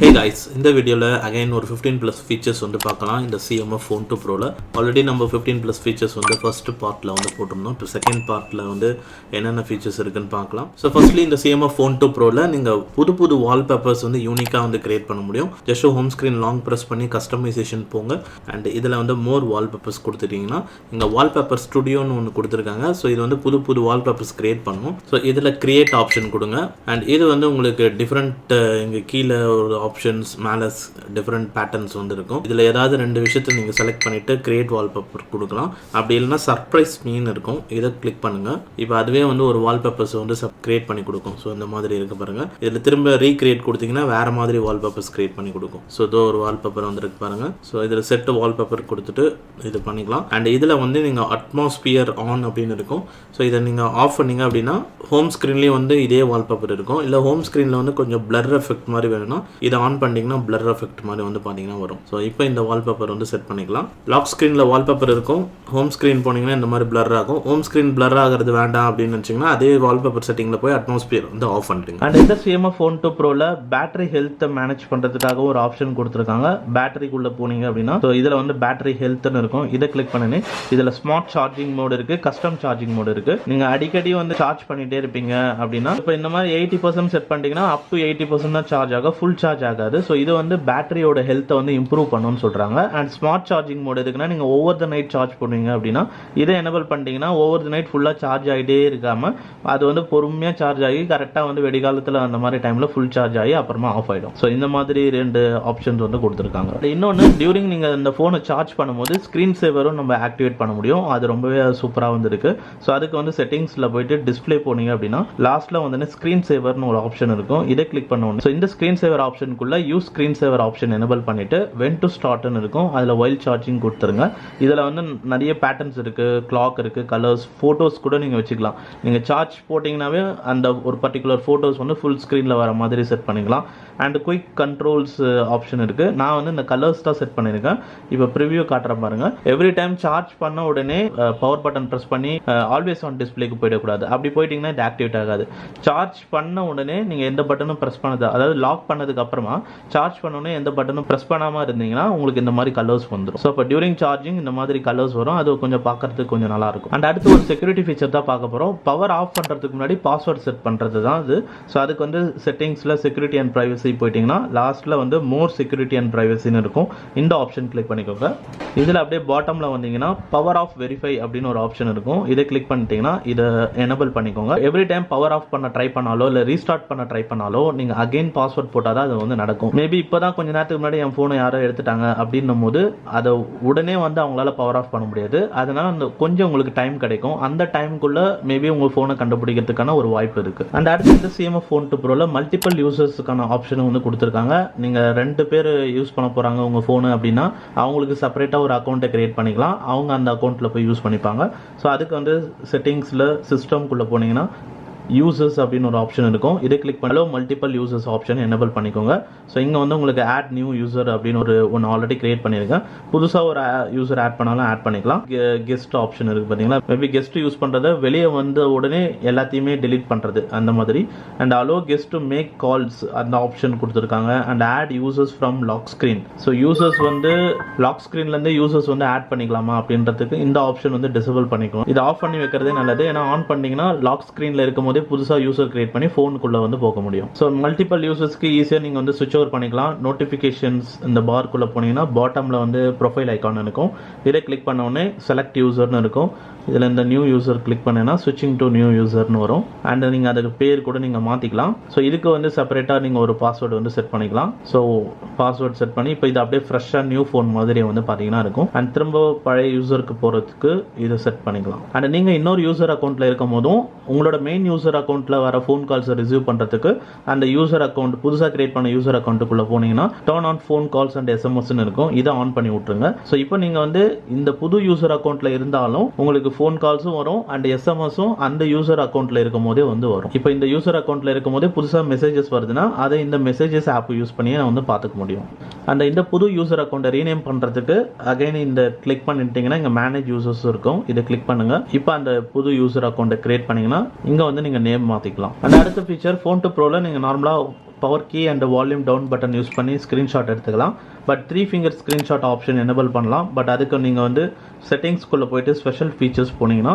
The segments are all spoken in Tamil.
Hey guys, இந்த வீடியோல again ஒரு 15 plus features வந்து பார்க்கலாம் இந்த CMF Phone 2 Pro ல. ஆல்ரெடி நம்ம 15 plus features வந்து first partல வந்து போட்டுருந்தோம். இப்போ செகண்ட் பார்ட்ல வந்து என்னென்ன features இருக்குன்னு பார்க்கலாம். So firstly இந்த CMF Phone 2 Pro ல நீங்க புது wallpapers வந்து யூனிக்கா வந்து கிரியேட் பண்ண முடியும். Just home screen long press பண்ணி customization போங்க and இதுல வந்து more wallpapers கொடுத்துட்டீங்கன்னா இங்க wallpaper studio னு ஒன்னு கொடுத்திருக்காங்க. So இது வந்து புது wallpapers கிரியேட் பண்ணும். So இதுல create option கொடுங்க and இது வந்து உங்களுக்கு different இங்க கீழ ஒரு ஆப்ஷன்ஸ் மேல டிஃபரண்ட் பேட்டர்ன்ஸ் வந்து இருக்கும். இதுல ஏதாவது ரெண்டு விஷயத்தை நீங்க செலக்ட் பண்ணிட்டு கிரியேட் வால்பேப்பர் கொடுக்கலாம். அப்படி இல்லைன்னா சர்ப்ரைஸ் மீன் இருக்கும், இதை கிளிக் பண்ணுங்க. இப்போ அதுவே வந்து ஒரு வால்பேப்பர்ஸ் வந்து கிரியேட் பண்ணி கொடுக்கும். ஸோ இந்த மாதிரி இருக்கு பாருங்க. இதுல திரும்ப ரீக்ரியேட் கொடுத்தீங்கன்னா வேற மாதிரி வால்பேப்பர்ஸ் கிரியேட் பண்ணி கொடுக்கும். ஸோ இதோ ஒரு வால்பேப்பர் வந்து இருக்கு பாருங்க. ஸோ இதுல செட் வால்பேப்பர் கொடுத்துட்டு இது பண்ணிக்கலாம். அண்ட் இதுல வந்து நீங்க அட்மாஸ்பியர் ஆன் அப்படின்னு இருக்கும். ஸோ இதை நீங்க ஆஃப் பண்ணீங்க அப்படின்னா ஹோம் ஸ்கிரீன்லயும் வந்து இதே வால்பேப்பர் இருக்கும். இல்ல ஹோம் ஸ்கிரீன்ல வந்து கொஞ்சம் பிளர் எஃபெக்ட் மாதிரி வேணும்னா இதை ஆன் பண்ணிட்டீங்கன்னா பிளர் எஃபெக்ட் மாதிரி வந்து பார்த்தீங்கன்னா வரும். ஸோ இப்போ இந்த வால்பேப்பர் வந்து செட் பண்ணிக்கலாம். லாக் ஸ்க்ரீனில் வால்பேப்பர் இருக்கும். ஹோம் ஸ்க்ரீன் போனீங்கன்னா இந்த மாதிரி பிளர் ஆகும். ஹோம் ஸ்க்ரீன் பிளர் ஆகிறது வேண்டாம் அப்படின்னு நினச்சிங்கன்னா அதே வால்பேப்பர் செட்டிங்கில் போய் அட்மாஸ்பியர் வந்து ஆஃப் பண்ணிட்டீங்க. அண்ட் இந்த CMF Phone 2 Proல பேட்டரி ஹெல்த்தை மேனேஜ் பண்ணுறதுக்காக ஒரு ஆப்ஷன் கொடுத்துருக்காங்க. பேட்டரிக்குள்ளே போனீங்க அப்படின்னா ஸோ இதில் வந்து பேட்டரி ஹெல்த்னு இருக்கும். இதை கிளிக் பண்ணி இதில் ஸ்மார்ட் சார்ஜிங் மோடு இருக்கு, கஸ்டம் சார்ஜிங் மோடு இருக்கு. நீங்கள் அடிக்கடி வந்து சார்ஜ் பண்ணிட்டே இருப்பீங்க அப்படின்னா இப்போ இந்த மாதிரி 80% செட் பண்ணிட்டீங்கன்னா அப் டு 80% தான் சார்ஜ் ஆகும், ஃபுல் சார்ஜ் ஆகாது. ஸோ இது வந்து பேட்டரியோட ஹெல்த்தை வந்து இம்ப்ரூவ் பண்ணணும்னு சொல்றாங்க. அண்ட் ஸ்மார்ட் சார்ஜிங் மோட் எதுக்குன்னா நீங்க ஓவர் த நைட் சார்ஜ் பண்ணுவீங்க அப்படின்னா இதை எனேபிள் பண்ணிட்டீங்கன்னா ஓவர் த நைட் ஃபுல்லா சார்ஜ் ஆகிட்டே இருக்காம அது வந்து பொறுமையா சார்ஜ் ஆகி கரெக்டா வந்து வெடிகாலத்துல அந்த மாதிரி டைம்ல ஃபுல் சார்ஜ் ஆகி அப்புறமா ஆஃப் ஆயிடும். ஸோ இந்த மாதிரி ரெண்டு ஆப்ஷன்ஸ் வந்து கொடுத்துருக்காங்க. இன்னொன்று டியூரிங் நீங்க இந்த போனை சார்ஜ் பண்ணும்போது ஸ்கிரீன் சேவரும் நம்ம ஆக்டிவேட் பண்ண முடியும். அது ரொம்பவே சூப்பரா வந்து இருக்கு. ஸோ அதுக்கு வந்து செட்டிங்ஸ்ல போயிட்டு டிஸ்பிளே போனீங்க அப்படின்னா லாஸ்ட்ல வந்து ஸ்கிரீன் சேவர்னு ஒரு ஆப்ஷன் இருக்கும். இதை கிளிக் பண்ணணும். ஸோ இந்த ஸ்கிரீன் சேவர் ஆப்ஷனுக்குள்ள யூஸ் ஸ்கிரீன் சேவர் ஆப்ஷன் எனேபிள் பண்ணிட்டு when to start ன்னு இருக்கும். அதுல while charging கொடுத்துருங்க. இதுல வந்து நிறைய பேட்டர்ன்ஸ் இருக்கு, கிளாக் இருக்கு, கலர்ஸ், போட்டோஸ் கூட நீங்க வச்சுக்கலாம். நீங்க சார்ஜ் போட்டீங்கன்னாவே அந்த ஒரு பர்டிகுலர் போட்டோஸ் வந்து ஃபுல் ஸ்கிரீன்ல வர மாதிரி செட் பண்ணிக்கலாம். அண்ட் குயிக் கண்ட்ரோல்ஸ் ஆப்ஷன் இருக்கு. நான் வந்து இந்த கலர்ஸ் தான் செட் பண்ணிருக்கேன். இப்போ ப்ரிவியூ காட்டுறேன் பாருங்க. எவ்ரி டைம் சார்ஜ் பண்ண உடனே பவர் பட்டன் பிரஸ் பண்ணி ஆல்வேஸ் ஆன் டிஸ்பிளேக்கு போயிடக்கூடாது. அப்படி போயிட்டீங்கன்னா இது ஆக்டிவேட் ஆகாது. சார்ஜ் பண்ண உடனே நீங்க எந்த பட்டனும் பிரஸ் பண்ணது, அதாவது லாக் பண்ணதுக்கு அப்புறமா சார்ஜ் பண்ணோடனே எந்த பட்டனும் பிரஸ் பண்ணாம இருந்தீங்கன்னா உங்களுக்கு இந்த மாதிரி கலர்ஸ் வந்துடும். ஸோ இப்போ டியூரிங் சார்ஜிங் இந்த மாதிரி கலர்ஸ் வரும். அது கொஞ்சம் பார்க்கறதுக்கு கொஞ்சம் நல்லா இருக்கும். அண்ட் அடுத்து ஒரு செக்யூரிட்டி ஃபீச்சர் தான் பார்க்க போறோம். பவர் ஆஃப் பண்றதுக்கு முன்னாடி பாஸ்வேர்ட் செட் பண்றது தான் அது. ஸோ அதுக்கு வந்து செட்டிங்ஸ்ல செக்யூரிட்டி அண்ட் பிரைவசி போயிட்டீங்கன்னா லாஸ்ட்ல வந்து மோர் செக்யூரிட்டி அண்ட் பிரைவசின்னு இருக்கும். இந்த ஆப்ஷன் கிளிக் பண்ணிக்கோங்க. இதுல அப்படியே பாட்டம்ல வந்தீங்கன்னா பவர் ஆஃப் வெரிஃபை அப்படின்னு ஒரு ஆப்ஷன் இருக்கும். இதை கிளிக் பண்ணிட்டீங்கன்னா இதை எனேபிள் பண்ணிக்கோங்க. எவ்ரி டைம் பவர் ஆஃப் பண்ண ட்ரை பண்ணாலோ இல்ல ரீஸ்டார்ட் பண்ண ட்ரை பண்ணாலோ நீங்க அகைன் பாஸ்வேர்ட் போட்டாதான் அது வந்து நடக்கும். மேபி இப்பதான் கொஞ்ச நேரத்துக்கு முன்னாடி என் போனை யாரோ எடுத்துட்டாங்க அப்படின்னும் போது அதை உடனே வந்து அவங்களால பவர் ஆஃப் பண்ண முடியாது. அதனால அந்த கொஞ்சம் உங்களுக்கு டைம் கிடைக்கும். அந்த டைமுக்குள்ள மேபி உங்க போனை கண்டுபிடிக்கிறதுக்கான ஒரு வாய்ப்பு இருக்கு. அண்ட் அடுத்து இந்த CMF Phone 2 Proல மல்டிபிள் யூசர்ஸ்க்கான ஆப்ஷன் வந்து கொடுத்துருக்காங்க. நீங்க 2 பேர் யூஸ் பண்ண போறாங்க உங்க போனு அப்படின்னா அவங்களுக்கு செப்பரேட்டா ஒரு அக்கௌண்ட்டை கிரியேட் பண்ணிக்கலாம். அவங்க அந்த அக்கௌண்ட்ல போய் யூஸ் பண்ணிப்பாங்க. ஸோ அதுக்கு வந்து செட்டிங்ஸ்ல சிஸ்டம்குள்ள போனீங்கன்னா யூசர்ஸ் அப்படின்னு ஒரு ஆப்ஷன் இருக்கும். இதை கிளிக் பண்ணாலும் மல்டிபிள் யூசர்ஸ் ஆப்ஷன் எனேபிள் பண்ணிக்கோங்க. ஸோ இங்கே வந்து உங்களுக்கு ஆட் நியூ யூசர் அப்படின்னு ஒன்று ஆல்ரெடி கிரியேட் பண்ணியிருக்கேன். புதுசாக ஒரு யூசர் ஆட் பண்ணாலும் ஆட் பண்ணிக்கலாம். கெஸ்ட் ஆப்ஷன் இருக்கு பார்த்தீங்களா, மேபி கெஸ்ட் யூஸ் பண்ணுறத வெளியே வந்த உடனே எல்லாத்தையுமே டெலீட் பண்ணுறது அந்த மாதிரி. And allow guest to make calls அந்த ஆப்ஷன் கொடுத்துருக்காங்க. And add users from lock screen. So users வந்து லாக் ஸ்க்ரீன்லேருந்து யூசர்ஸ் வந்து ஆட் பண்ணிக்கலாமா அப்படின்றதுக்கு இந்த ஆப்ஷன் வந்து டிசேபிள் பண்ணிக்கணும். இது ஆஃப் பண்ணி வைக்கிறதே நல்லது. ஏன்னா ஆன் பண்ணிங்கன்னா லாக் ஸ்க்ரீனில் இருக்கும் போதே புதுசா யூசர் கிரியேட் பண்ணி போனுக்குள்ள வந்து போக முடியும். ஸோ மல்டிபிள் யூசர்ஸ்க்கு ஈஸியா நீங்க வந்து சுவிட்ச் ஓவர் பண்ணிக்கலாம். நோட்டிபிகேஷன்ஸ் இந்த பார்க்குள்ள போனீங்கன்னா பாட்டம்ல வந்து ப்ரொஃபைல் ஐகான் இருக்கும். இதை கிளிக் பண்ண உடனே செலக்ட் யூசர்னு இருக்கும். இதில் இந்த நியூ யூசர் கிளிக் பண்ணேன்னா ஸ்விட்சிங் டு நியூ யூசர்னு வரும். அண்ட் நீங்கள் அதுக்கு பேர் கூட நீங்கள் மாற்றிக்கலாம். ஸோ இதுக்கு வந்து செப்பரேட்டாக நீங்கள் ஒரு பாஸ்வேர்டு வந்து செட் பண்ணிக்கலாம். ஸோ பாஸ்வேர்ட் செட் பண்ணி இப்போ இது அப்படியே ஃப்ரெஷ்ஷாக நியூ ஃபோன் மாதிரி வந்து பார்த்தீங்கன்னா இருக்கும். அண்ட் திரும்ப பழைய யூசருக்கு போகிறதுக்கு இதை செட் பண்ணிக்கலாம். அண்ட் நீங்கள் இன்னொரு யூசர் அக்கௌண்ட்டில் இருக்கும் போதும் உங்களோட மெயின் யூசர் அக்கௌண்ட்டில் வர ஃபோன் கால்ஸை ரிசீவ் பண்ணுறதுக்கு அந்த யூசர் அக்கௌண்ட் புதுசாக கிரியேட் பண்ண யூசர் அக்கௌண்ட்டுக்குள்ளே போனீங்கன்னா turn on phone calls and எஸ்எம்எஸ்ன்னு இருக்கும். இதை ஆன் பண்ணி விட்டுருங்க. ஸோ இப்போ நீங்கள் வந்து இந்த புது யூசர் அக்கௌண்ட்டில் இருந்தாலும் உங்களுக்கு ஃபோன் கால்ஸும் வரும் அண்ட் எஸ்எம்எஸும் அந்த யூசர் அக்கௌண்ட்ல இருக்கும் போதே வந்து வரும். இப்போ இந்த யூசர் அக்கௌண்ட்ல இருக்கும் போதே புதுசாக மெசேஜஸ் வருதுன்னா அதை இந்த மெசேஜஸ் ஆப் யூஸ் பண்ணி நான் வந்து பார்த்துக்க முடியும். அந்த இந்த புது யூசர் அக்கௌண்ட்டை ரீநேம் பண்றதுக்கு அகைன் இந்த கிளிக் பண்ணிட்டீங்கன்னா இங்க மேனேஜ் யூசர்ஸ் இருக்கும். இதை கிளிக் பண்ணுங்க. இப்போ அந்த புது யூசர் அக்கௌண்ட்டை கிரியேட் பண்ணீங்கன்னா இங்க வந்து நீங்க நேம் மாத்திக்கலாம். அந்த அடுத்த ஃபீச்சர் Phone 2 Proல நீங்க நார்மலா power key and volume down button use பண்ணி ஸ்க்ரீன்ஷாட் எடுத்துக்கலாம். But 3 finger screenshot option enable பண்ணலாம். பட் அதுக்கு நீங்கள் வந்து செட்டிங்ஸ்குள்ளே போயிட்டு ஸ்பெஷல் ஃபீச்சர்ஸ் போனீங்கன்னா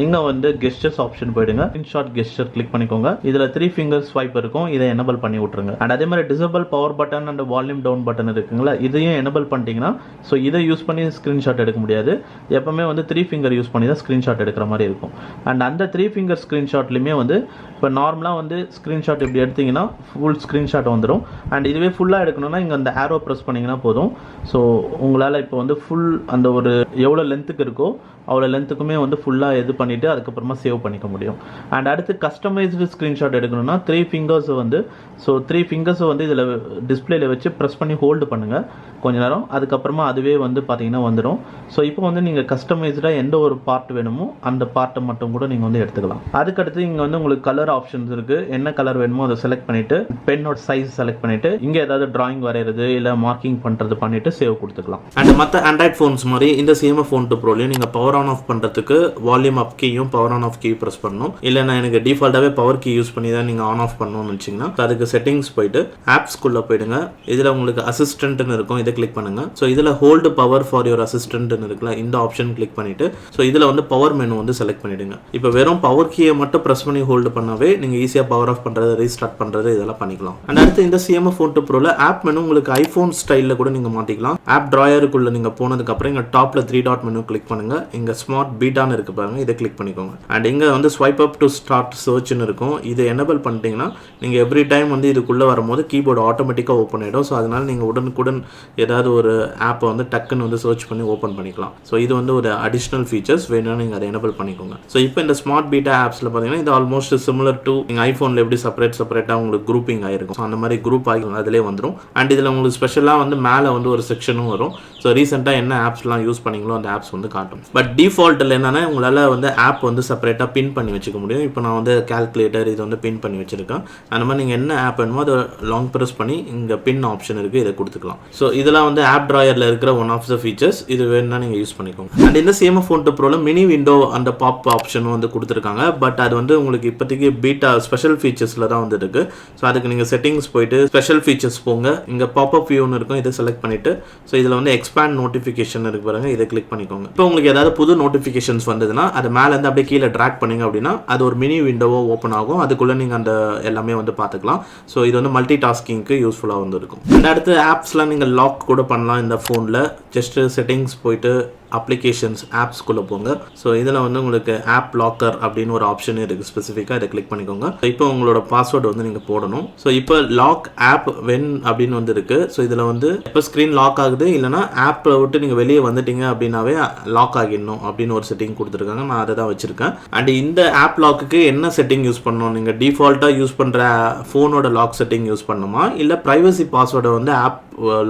இங்கே வந்து கெஸ்டர்ஸ் ஆப்ஷன் போயிடுங்க. ஸ்க்ரீன்ஷாட் கெஸ்டர் கிளிக் பண்ணிக்கோங்க. இதில் 3 ஃபிங்கர் ஸ்வைப் இருக்கும், இதை எனேபிள் பண்ணி விட்ருங்க. அண்ட் அதே மாதிரி disable power button and volume down button இருக்குங்களா, இதையும் எனேபிள் பண்ணிட்டீங்கன்னா ஸோ இதை யூஸ் பண்ணி ஸ்க்ரீன்ஷாட் எடுக்க முடியாது. எப்பவுமே வந்து 3 ஃபிங்கர் யூஸ் பண்ணி தான் ஸ்க்ரீன்ஷாட் எடுக்கிற மாதிரி இருக்கும். அண்ட் அந்த 3 ஃபிங்கர் ஸ்க்ரீன்ஷாட்லையுமே வந்து இப்போ நார்மலாக வந்து ஸ்க்ரீன்ஷாட் இப்படி எடுத்திங்கன்னா ஃபுல் ஸ்க்ரீன்ஷாட் வந்துடும். அண்ட் இதுவே ஃபுல்லாக எடுக்கணும்னா இங்கே அந்த ஆரோ ப்ரெஸ் பண்ணிங்கன்னா போதும். ஸோ உங்களால் இப்போ வந்து ஃபுல் அந்த ஒரு எவ்வளோ லென்த்துக்கு இருக்கோ அவ்வளோ லென்த்துக்குமே வந்து ஃபுல்லாக இது பண்ணிவிட்டு அதுக்கப்புறமா சேவ் பண்ணிக்க முடியும். அண்ட் அடுத்து கஸ்டமைஸ்டு ஸ்க்ரீன்ஷாட் எடுக்கணும்னா 3 ஃபிங்கர்ஸை வந்து ஸோ 3 ஃபிங்கர்ஸை வந்து இதில் டிஸ்பிளேல வச்சு ப்ரெஸ் பண்ணி ஹோல்டு பண்ணுங்கள் கொஞ்ச நேரம். அதுக்கப்புறமா அதுவே வந்து பார்த்தீங்கன்னா வந்துடும். ஸோ இப்போ வந்து நீங்கள் கஸ்டமைஸ்டாக எந்த ஒரு பார்ட் வேணுமோ அந்த பார்ட்டை மட்டும் கூட நீங்கள் வந்து எடுத்துக்கலாம். அதுக்கடுத்து இங்கே வந்து உங்களுக்கு கலர் ஆப்ஷன்ஸ் இருக்குது. என்ன கலர் வேணுமோ அதை செலக்ட் பண்ணிவிட்டு பென்னோட சைஸ் செலக்ட் பண்ணிவிட்டு இங்கே ஏதாவது டிராயிங் வரைகிறது இல்லை மார்க்கிங் பண்ணுறது பண்ணிவிட்டு சேவ் கொடுத்துக்கலாம். அண்ட் மற்ற ஆண்ட்ராய்ட் ஃபோன்ஸ் மாதிரி இந்த CMF Phone 2 Proலையும் நீங்கள் பவர் ஆன் ஆஃப் பண்ணுறதுக்கு வால்யூம் அப் கீயும் power on off key press பண்ணணும். இல்லைனா எனக்கு டிஃபால்ட்டாகவே பவர் கீ யூஸ் பண்ணி தான் நீங்கள் ஆன் ஆஃப் பண்ணணும்னு வச்சிங்கன்னா அதுக்கு செட்டிங்ஸ் போயிட்டு ஆப்ஸ்குள்ளே போயிடுங்க. இதில் உங்களுக்கு அசிஸ்டன்ட்னு இருக்கும், இதை கிளிக் பண்ணுங்கள். ஸோ இதில் ஹோல்டு பவர் ஃபார் யுவர் அசிஸ்டன்ட்னு இருக்குல்ல, இந்த ஆப்ஷன் கிளிக் பண்ணிவிட்டு ஸோ இதில் வந்து பவர் மெனு வந்து செலக்ட் பண்ணிவிடுங்க. இப்போ வெறும் பவர் கீயை மட்டும் ப்ரெஸ் பண்ணி ஹோல்டு பண்ணாவே நீங்கள் ஈஸியாக பவர் ஆஃப் பண்ணுறது, ரீஸ்டார்ட் பண்ணுறது இதெல்லாம் பண்ணிக்கலாம். அண்ட் அடுத்து இந்த CMF Phone 2 Proல ஆப் மெனு உங்களுக்கு ஐஃபோன் ஸ்டைலில் கூட நீங்கள் மாற்றிக்கலாம். ஆப் ட்ராயருக்குள்ளே நீங்கள் போனதுக்கப்புறம் இங்கே டாப்பில் 3 டாட் மெனு கிளிக் பண்ணுங்கள். இங்கே ஸ்மார்ட் பீட்டான்னு இருக்கு பாருங்க, இதை கிளிக் பண்ணிக்கோங்க. அண்ட் இங்கே வந்து ஸ்வைப் அப் டு ஸ்டார்ட் சர்ச்னு இருக்கும், இதை எனேபிள் பண்ணிட்டீங்கன்னா நீங்கள் எவ்ரி டைம் வந்து இதுக்குள்ளே வரும்போது கீபோர்டு ஆட்டோமேட்டிக்காக ஓப்பன் ஆகிடும். ஸோ அதனால நீங்கள் உடனுக்குடன் ஏதாவது ஒரு ஆப்பை வந்து டக்குன்னு வந்து சர்ச் பண்ணி ஓப்பன் பண்ணிக்கலாம். ஸோ இது வந்து ஒரு அடிஷ்னல் ஃபீச்சர்ஸ் வேணும்னா நீங்கள் அதை எனேபிள் பண்ணிக்கோங்க. ஸோ இப்போ இந்த ஸ்மார்ட் பீட்டா ஆப்ஸில் பார்த்தீங்கன்னா இது ஆல்மோஸ்ட் சிமிலர் டு நீங்கள் ஐஃபோனில் எப்படி செப்பரேட்டாக உங்களுக்கு குரூப்பிங் ஆகிருக்கும். ஸோ அந்த மாதிரி குரூப் ஆகி அதிலே வந்துடும். அண்ட் இதில் உங்களுக்கு ஸ்பெஷலாக வந்து மேலே வந்து ஒரு செக்ஷனும் வரும். ஸோ ரீசெண்டாக என்ன ஆப்ஸ்லாம் யூஸ் பண்ணீங்களோ அந்த ஆப்ஸ் வந்து காட்டும். பட் டிஃபால்ட்டில் என்னென்னா உங்களால் வந்து ஆப் வந்து செப்பரேட்டாக பின் பண்ணி வச்சுக்க முடியும். இப்போ நான் வந்து கால்குலேட்டர் இது வந்து பின் பண்ணி வச்சுருக்கேன். அந்த மாதிரி நீங்கள் என்ன ஆப் வேணுமோ அதை லாங் ப்ரெஸ் பண்ணி இங்கே பின் ஆப்ஷன் இருக்குது, இதை கொடுத்துக்கலாம். ஸோ இதெல்லாம் வந்து ஆப் ட்ராயரில் இருக்கிற ஒன் ஆஃப் த ஃபீச்சர்ஸ். இது வேணும்னா நீங்கள் யூஸ் பண்ணிக்கோங்க. அண்ட் இந்த CMF Phone 2 Proல மினி விண்டோ அந்த பாப் ஆப்ஷனும் வந்து கொடுத்துருக்காங்க. பட் அது வந்து உங்களுக்கு இப்போதைக்கு பீட்டா ஸ்பெஷல் ஃபீச்சர்ஸில் தான் வந்து இருக்குது. ஸோ அதுக்கு நீங்கள் செட்டிங்ஸ் போயிட்டு ஸ்பெஷல் ஃபீச்சர்ஸ் போங்க. இங்கே பாப்அப் வியூன்னு இருக்கும், இதை செலக்ட் பண்ணிவிட்டு ஸோ இதில் வந்து எக்ஸ்பேண்ட் நோட்டிஃபிகேஷன் இருக்கு பாருங்க, இதை கிளிக் பண்ணிக்கோங்க. இப்போ உங்களுக்கு ஏதாவது புது நோட்டிஃபிகேஷன்ஸ் வந்ததுன்னா அது மேலேருந்து அப்படியே கீழே ட்ராக் பண்ணிங்க அப்படின்னா அது ஒரு மினி விண்டோவோ ஓப்பன் ஆகும். அதுக்குள்ளே நீங்கள் அந்த எல்லாமே வந்து பார்த்துக்கலாம். ஸோ இது வந்து மல்டி டாஸ்கிங்க்கு யூஸ்ஃபுல்லாக வந்து இருக்கும். அண்ட் அடுத்து ஆப்ஸ்லாம் நீங்கள் லாக் கூட பண்ணலாம் இந்த ஃபோனில். ஜஸ்ட் செட்டிங்ஸ் போயிட்டு அப்ளிகேஷன்ஸ் ஆப்ஸ்குள்ளே போங்க. ஸோ இதில் வந்து உங்களுக்கு ஆப் லாக்கர் அப்படின்னு ஒரு ஆப்ஷன் இருக்குது ஸ்பெசிஃபிக்காக, இதை கிளிக் பண்ணிக்கோங்க. இப்போ உங்களோட பாஸ்வேர்டு வந்து நீங்கள் போடணும். ஸோ இப்போ லாக் ஆப் வென் அப்படின்னு வந்து இருக்குது. ஸோ இதில் வந்து இப்போ ஸ்க்ரீன் லாக் ஆகுது இல்லைனா ஆப்பை விட்டு நீங்கள் வெளியே வந்துட்டீங்க அப்படின்னாவே லாக் ஆகிடணும் அப்படின்னு ஒரு செட்டிங் கொடுத்துருக்காங்க. நான் அதை தான் வச்சுருக்கேன். அண்ட் இந்த ஆப் லாக்குக்கு என்ன செட்டிங் யூஸ் பண்ணணும், நீங்கள் டிஃபால்ட்டாக யூஸ் பண்ணுற ஃபோனோட லாக் செட்டிங் யூஸ் பண்ணணுமா இல்லை ப்ரைவசி பாஸ்வேர்டை வந்து ஆப்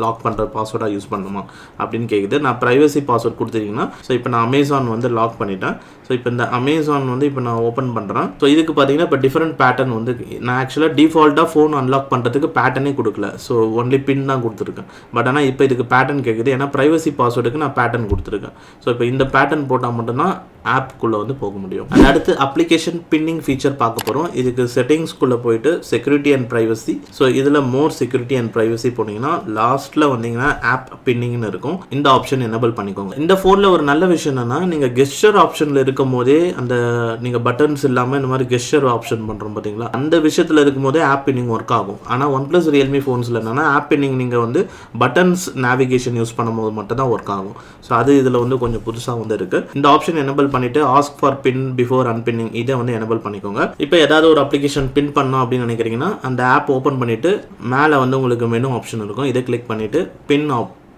லாக் பண்ணுற பாஸ்வேர்டாக யூஸ் பண்ணணுமா அப்படின்னு கேட்குது. நான் ப்ரைவசி பாஸ்வேர்ட் கொடுத்துட்டீங்கன்னா ஸோ இப்போ நான் அமேசான் வந்து லாக் பண்ணிட்டேன். ஸோ இப்போ இந்த அமேசான் வந்து இப்போ நான் ஓப்பன் பண்ணுறேன். ஸோ இதுக்கு பார்த்தீங்கன்னா இப்போ டிஃப்ரெண்ட் பேட்டர்ன் வந்து நான் ஆக்சுவலாக டிஃபால்ட்டாக ஃபோன் அன்லாக் பண்ணுறதுக்கு பேட்டர்னே கொடுக்கல. ஸோ ஒன்லி பின் தான் கொடுத்துருக்கேன். பட் ஆனால் இப்போ இதுக்கு பேட்டர்ன் கேட்குது. ஏன்னா ப்ரைவசி பாஸ்வேர்டுக்கு நான் பேட்டர்ன் கொடுத்துருக்கேன். ஸோ இப்போ இந்த பேட்டர்ன் போட்டால் மட்டும்தான் ஆப்புக்குள்ளே வந்து போக முடியும். அண்ட் அடுத்து அப்ளிகேஷன் பின்னிங் ஃபீச்சர் பார்க்க போகிறோம். இதுக்கு செட்டிங்ஸ்குள்ளே போயிட்டு செக்யூரிட்டி அண்ட் ப்ரைவசி. ஸோ இதில் மோர் செக்யூரிட்டி அண்ட் ப்ரைவசி போனீங்கன்னா லாஸ்ட்டில் வந்தீங்கன்னா ஆப் பின்னிங்னு இருக்கும். இந்த ஆப்ஷன் எனேபிள் பண்ணிக்கோங்க. இந்த ஃபோனில் ஒரு நல்ல விஷயம் என்னன்னா நீங்கள் கெஸ்டர் ஆப்ஷனில் இருக்கும் போதே அந்த நீங்கள் பட்டன்ஸ் இல்லாமல் இந்த மாதிரி கெஸ்டர் ஆப்ஷன் பண்ணுறோம் பார்த்தீங்களா, அந்த விஷயத்தில் இருக்கும் போதே ஆப் பின்னிங் ஒர்க் ஆகும். ஆனால் OnePlus Realme ஃபோன்ஸில் என்னன்னா ஆப் பின்னிங் நீங்கள் வந்து பட்டன்ஸ் நேவிகேஷன் யூஸ் பண்ணும்போது மட்டும் தான் ஒர்க் ஆகும். ஸோ அது இதில் வந்து கொஞ்சம் புதுசாக வந்து இருக்குது. இந்த ஆப்ஷன் எனேபிள் பண்ணிட்டு ஆஸ்க் ஃபார் பின் பிஃபோர் அன்பின்னிங் இதை வந்து எனேபிள் பண்ணிக்கோங்க. இப்போ ஏதாவது ஒரு அப்ளிகேஷன் பின் பண்ணோம் அப்படின்னு நினைக்கிறீங்கன்னா அந்த ஆப் ஓப்பன் பண்ணிட்டு மேலே வந்து உங்களுக்கு மெனு ஆப்ஷன் இருக்கும், இதை கிளிக் பண்ணிட்டு பின்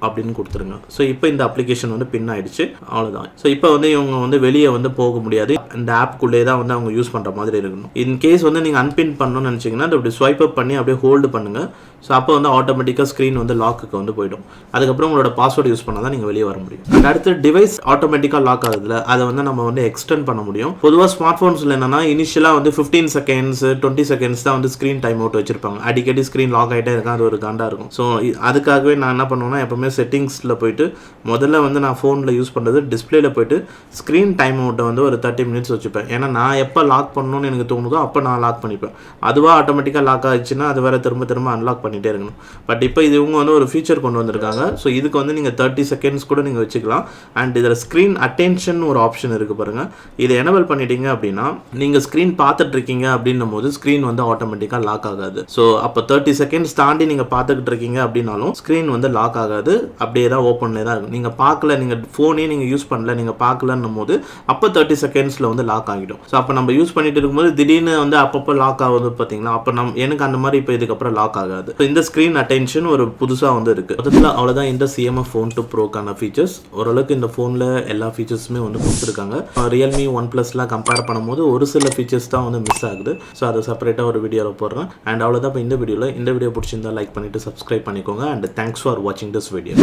அப்படின்னு கொடுத்துருங்க. ஸோ இப்போ இந்த அப்ளிகேஷன் வந்து பின் ஆயிடுச்சு, அவ்வளோதான். ஸோ இப்போ வந்து இவங்க வந்து வெளியே வந்து போக முடியாது. இந்த ஆப்புக்குள்ளே தான் வந்து அவங்க யூஸ் பண்ணுற மாதிரி இருக்கணும். இன் கேஸ் வந்து நீங்கள் அன்பின் பண்ணணும்னு நினச்சிங்கன்னா அப்படி ஸ்வைப் அப் பண்ணி அப்படியே ஹோல்டு பண்ணுங்கள். ஸோ அப்போ வந்து ஆட்டோமேட்டிக்காக ஸ்க்ரீன் வந்து லாக்குக்கு வந்து போயிடும். அதுக்கப்புறம் உங்களோட பாஸ்வேர்டு யூஸ் பண்ணால் தான் நீங்கள் வெளியே வர முடியும். அண்ட் அடுத்து டிவைஸ் ஆட்டோமேட்டிக்காக லாக் ஆகுதுல, அதை வந்து நம்ம வந்து எக்ஸ்டெண்ட் பண்ண முடியும். பொதுவாக ஸ்மார்ட் ஃபோன்ஸில் என்னன்னா இனிஷியலாக வந்து 15 செகண்ட்ஸ் 20 செகண்ட்ஸ் தான் வந்து ஸ்க்ரீன் டைம் அவுட் வச்சிருப்பாங்க. அடிக்கடி ஸ்க்ரீன் லாக் ஆகிட்டே இருக்கும், அது ஒரு காண்டாக இருக்கும். ஸோ அதுக்காகவே நான் என்ன பண்ணுவேன்னா எப்பவுமே செட்டிங்ஸில் போயிட்டு முதல்ல வந்து நான் ஃபோனில் யூஸ் பண்ணுறது டிஸ்பிளேல போயிட்டு ஸ்க்ரீன் டைம் அவுட்டை வந்து ஒரு 30 மினிட்ஸ் வச்சுப்பேன். ஏன்னா நான் எப்போ லாக் பண்ணணும்னு எனக்கு தோணுதோ அப்போ நான் லாக் பண்ணிப்பேன். அதுவாக ஆட்டோமேட்டிக்காக லாக் ஆகிடுச்சுன்னா அது வேறு திரும்ப அன்லாக் பண்ணிகிட்டே இருக்கணும். பட் இப்போ இது இவங்க வந்து ஒரு ஃபீச்சர் கொண்டு வந்திருக்காங்க. ஸோ இதுக்கு வந்து நீங்கள் 30 செகண்ட்ஸ் கூட நீங்கள் வச்சுக்கலாம். அண்ட் இதில் ஸ்க்ரீன் அட்டென்ஷன் ஒரு ஆப்ஷன் இருக்குது பாருங்கள். இதை எனேபிள் பண்ணிட்டீங்க அப்படின்னா நீங்கள் ஸ்க்ரீன் பார்த்துட்டு இருக்கீங்க அப்படின்னும் போது ஸ்க்ரீன் வந்து ஆட்டோமேட்டிக்காக லாக் ஆகாது. ஸோ அப்போ 30 செகண்ட்ஸ் தாண்டி நீங்கள் பார்த்துக்கிட்டு இருக்கீங்க அப்படின்னாலும் ஸ்க்ரீன் வந்து லாக் ஆகாது, அப்படியே தான் ஓப்பன்லேயே தான் இருக்கும். நீங்கள் பார்க்கல, நீங்கள் ஃபோனே நீங்கள் யூஸ் பண்ணல, நீங்கள் பார்க்கலன்னும் போது அப்போ 30 செகண்ட்ஸில் வந்து லாக் ஆகிடும். ஸோ அப்போ நம்ம யூஸ் பண்ணிட்டு இருக்கும்போது திடீர்னு வந்து அப்பப்போ லாக் ஆகுது பார்த்தீங்களா, அப்போ எனக்கு அந்த மாதிரி இப்போ இதுக்கப்புறம் லாக் ஆகாது. இந்த ஸ்க்ரீன் அட்டென்ஷன் ஒரு புதுசாக வந்து இருக்குது. மொத்தத்தில் அவ்வளோதான் இந்த CMF Phone 2 Proக்கான ஃபீச்சர்ஸ். ஓரளவுக்கு இந்த ஃபோனில் எல்லா ஃபீச்சர்ஸுமே வந்து கொடுத்துருக்காங்க. Realme OnePlusலாம் கம்பேர் பண்ணும்போது ஒரு சில ஃபீச்சர்ஸ் தான் வந்து மிஸ் ஆகுது. ஸோ அதை செப்பரேட்டாக ஒரு வீடியோவில் போடுறேன். அண்ட் அவ்வளோதான் இப்போ இந்த வீடியோ பிடிச்சிருந்தா லைக் பண்ணிவிட்டு சப்ஸ்கிரைப் பண்ணிக்கோங்க. அண்ட் தேங்க்ஸ் ஃபார் வாட்சிங் திஸ் வீடியோ.